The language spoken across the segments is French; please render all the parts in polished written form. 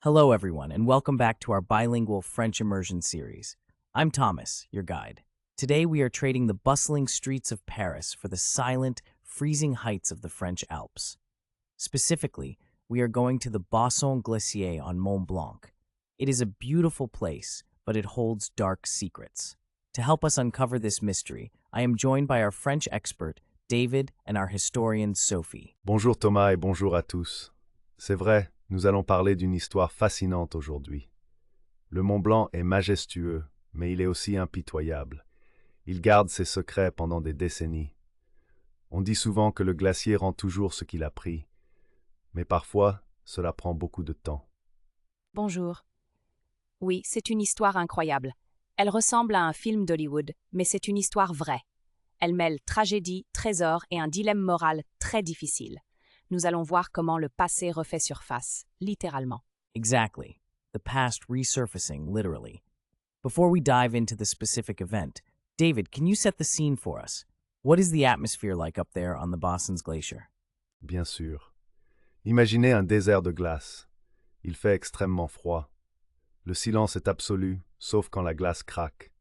Hello, everyone, and welcome back to our bilingual French immersion series. I'm Thomas, your guide. Today, we are trading the bustling streets of Paris for the silent, freezing heights of the French Alps. Specifically, we are going to the Bossons Glacier on Mont Blanc. It is a beautiful place, but it holds dark secrets. To help us uncover this mystery, I am joined by our French expert, David, and our historian, Sophie. Bonjour Thomas et bonjour à tous. C'est vrai, nous allons parler d'une histoire fascinante aujourd'hui. Le Mont Blanc est majestueux, mais il est aussi impitoyable. Il garde ses secrets pendant des décennies. On dit souvent que le glacier rend toujours ce qu'il a pris, mais parfois, cela prend beaucoup de temps. Bonjour. Oui, c'est une histoire incroyable. Elle ressemble à un film d'Hollywood, mais c'est une histoire vraie. Elle mêle tragédie, trésor et un dilemme moral très difficile. Nous allons voir comment le passé refait surface, littéralement. Exactly. The past resurfacing, literally. Before we dive into the specific event, David, can you set the scene for us? What is the atmosphere like up there on the Bossons Glacier? Bien sûr. Imaginez un désert de glace. Il fait extrêmement froid. Le silence est absolu, sauf quand la glace craque.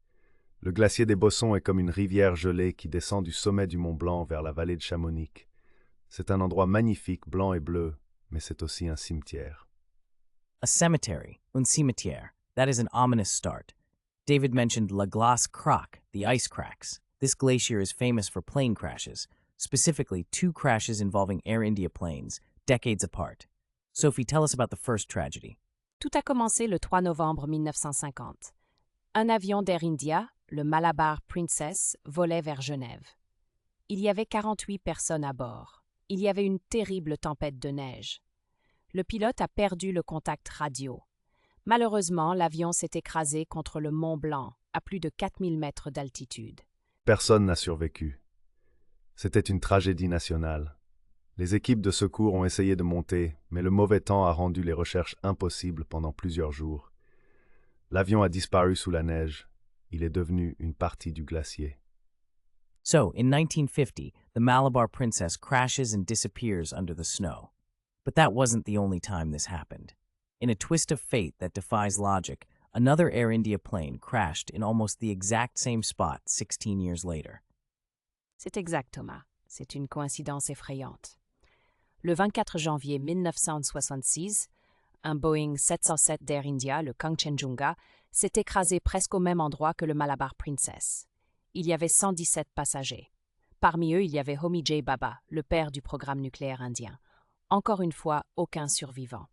Le glacier des Bossons est comme une rivière gelée qui descend du sommet du Mont Blanc vers la vallée de Chamonix. C'est un endroit magnifique, blanc et bleu, mais c'est aussi un cimetière. A cemetery, un cimetière. That is an ominous start. David mentioned la glace craque, the ice cracks. This glacier is famous for plane crashes, specifically 2 crashes involving Air India planes, decades apart. Sophie, tell us about the first tragedy. Tout a commencé le 3 novembre 1950. Un avion d'Air India, le Malabar Princess, volait vers Genève. Il y avait 48 personnes à bord. Il y avait une terrible tempête de neige. Le pilote a perdu le contact radio. Malheureusement, l'avion s'est écrasé contre le Mont Blanc, à plus de 4000 mètres d'altitude. Personne n'a survécu. C'était une tragédie nationale. Les équipes de secours ont essayé de monter, mais le mauvais temps a rendu les recherches impossibles pendant plusieurs jours. L'avion a disparu sous la neige. Il est devenu une partie du glacier. So, in 1950, the Malabar Princess crashes and disappears under the snow. But that wasn't the only time this happened. In a twist of fate that defies logic, another Air India plane crashed in almost the exact same spot 16 years later. C'est exact, Thomas. C'est une coïncidence effrayante. Le 24 janvier 1966, un Boeing 707 d'Air India, le Kanchenjunga, s'est écrasé presque au même endroit que le Malabar Princess. Il y avait 117 passagers. Parmi eux, il y avait Homi J. Bhabha, le père du programme nucléaire indien. Encore une fois, aucun survivant.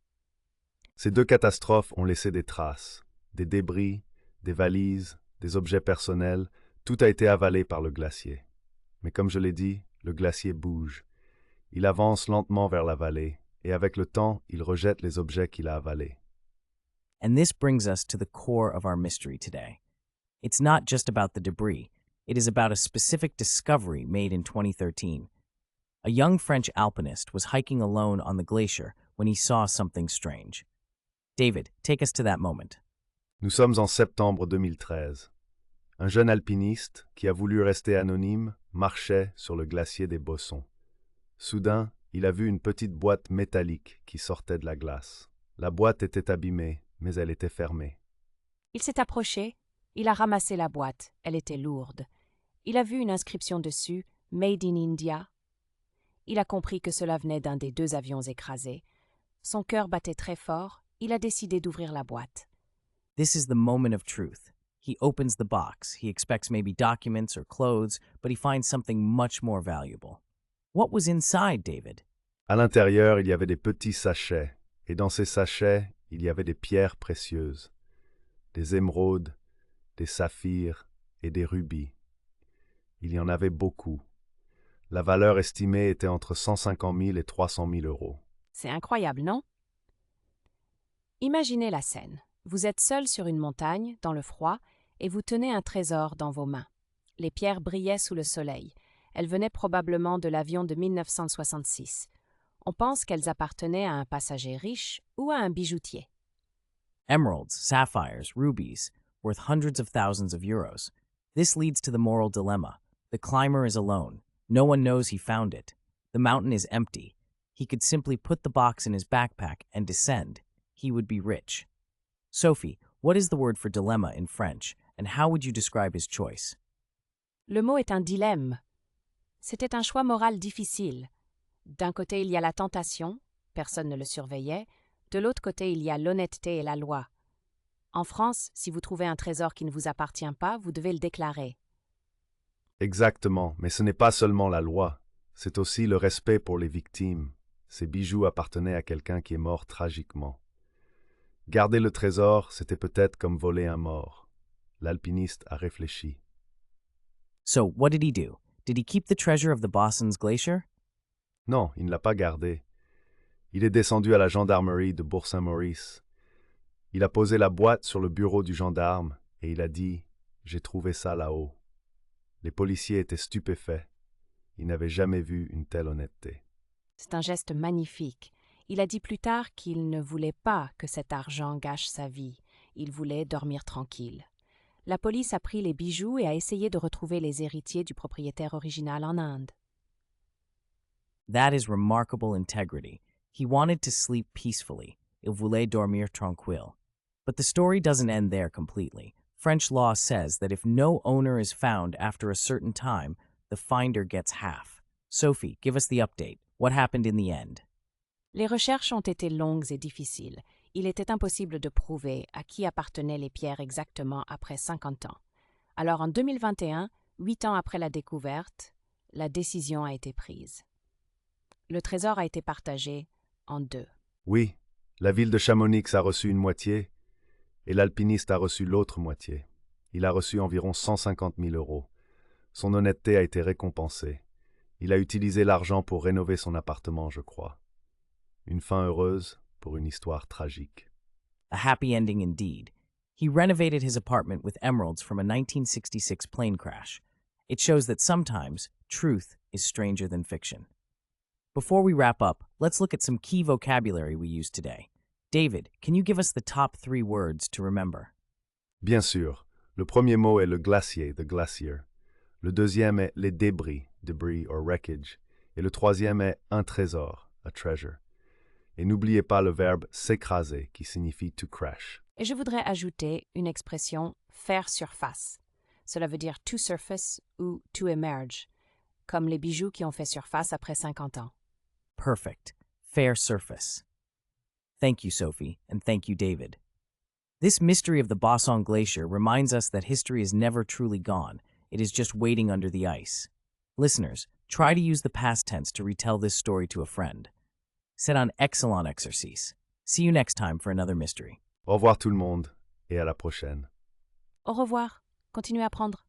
Ces 2 catastrophes ont laissé des traces, des débris, des valises, des objets personnels, tout a été avalé par le glacier. Mais comme je l'ai dit, le glacier bouge. Il avance lentement vers la vallée, et avec le temps, il rejette les objets qu'il a avalés. And this brings us to the core of our mystery today. It's not just about the debris. It is about a specific discovery made in 2013. A young French alpinist was hiking alone on the glacier when he saw something strange. David, take us to that moment. Nous sommes en septembre 2013. Un jeune alpiniste, qui a voulu rester anonyme, marchait sur le glacier des Bossons. Soudain, il a vu une petite boîte métallique qui sortait de la glace. La boîte était abîmée, mais elle était fermée. Il s'est approché, il a ramassé la boîte, elle était lourde. Il a vu une inscription dessus, « Made in India ». Il a compris que cela venait d'un des 2 avions écrasés. Son cœur battait très fort, il a décidé d'ouvrir la boîte. This is the moment of truth. He opens the box. He expects maybe documents or clothes, but he finds something much more valuable. What was inside, David? À l'intérieur, il y avait des petits sachets, et dans ces sachets, il y avait des pierres précieuses, des émeraudes, des saphirs et des rubis. Il y en avait beaucoup. La valeur estimée était entre 150 000 et 300 000 euros. C'est incroyable, non? Imaginez la scène. Vous êtes seul sur une montagne, dans le froid, et vous tenez un trésor dans vos mains. Les pierres brillaient sous le soleil. Elles venaient probablement de l'avion de 1966. On pense qu'elles appartenaient à un passager riche ou à un bijoutier. Emeralds, sapphires, rubies, worth hundreds of thousands of euros. This leads to the moral dilemma. The climber is alone. No one knows he found it. The mountain is empty. He could simply put the box in his backpack and descend. he would be rich. Sophie, what is the word for dilemma in French, and how would you describe his choice? Le mot est un dilemme. C'était un choix moral difficile. D'un côté, il y a la tentation, personne ne le surveillait. De l'autre côté, il y a l'honnêteté et la loi. En France, si vous trouvez un trésor qui ne vous appartient pas, vous devez le déclarer. Exactement, mais ce n'est pas seulement la loi, c'est aussi le respect pour les victimes. Ces bijoux appartenaient à quelqu'un qui est mort tragiquement. Garder le trésor, c'était peut-être comme voler un mort. L'alpiniste a réfléchi. So, what did he do? Did he keep the treasure of the Bossons Glacier? Non, il ne l'a pas gardé. Il est descendu à la gendarmerie de Bourg-Saint-Maurice. Il a posé la boîte sur le bureau du gendarme et il a dit « J'ai trouvé ça là-haut ». Les policiers étaient stupéfaits. Ils n'avaient jamais vu une telle honnêteté. C'est un geste magnifique. Il a dit plus tard qu'il ne voulait pas que cet argent gâche sa vie. Il voulait dormir tranquille. La police a pris les bijoux et a essayé de retrouver les héritiers du propriétaire original en Inde. That is remarkable integrity. He wanted to sleep peacefully. Il voulait dormir tranquille. But the story doesn't end there completely. French law says that if no owner is found after a certain time, the finder gets half. Sophie, give us the update. What happened in the end? Les recherches ont été longues et difficiles. Il était impossible de prouver à qui appartenaient les pierres exactement après 50 ans. Alors en 2021, 8 ans après la découverte, la décision a été prise. Le trésor a été partagé en deux. Oui, la ville de Chamonix a reçu une moitié et l'alpiniste a reçu l'autre moitié. Il a reçu environ 150 000 euros. Son honnêteté a été récompensée. Il a utilisé l'argent pour rénover son appartement, je crois. Une fin heureuse pour une histoire tragique. A happy ending indeed. He renovated his apartment with emeralds from a 1966 plane crash. It shows that sometimes truth is stranger than fiction. Before we wrap up, let's look at some key vocabulary we used today. David, can you give us the top 3 words to remember? Bien sûr, le premier mot est le glacier, the glacier. Le deuxième est les débris, debris or wreckage. Et le troisième est un trésor, a treasure. Et n'oubliez pas le verbe s'écraser qui signifie to crash. Et je voudrais ajouter une expression « faire surface ». Cela veut dire « to surface » ou « to emerge », comme les bijoux qui ont fait surface après 50 ans. Perfect. Fair surface. Thank you, Sophie, and thank you, David. This mystery of the Bossons Glacier reminds us that history is never truly gone. It is just waiting under the ice. Listeners, try to use the past tense to retell this story to a friend. C'est un excellent exercice. See you next time for another mystery. Au revoir tout le monde et à la prochaine. Au revoir. Continuez à apprendre.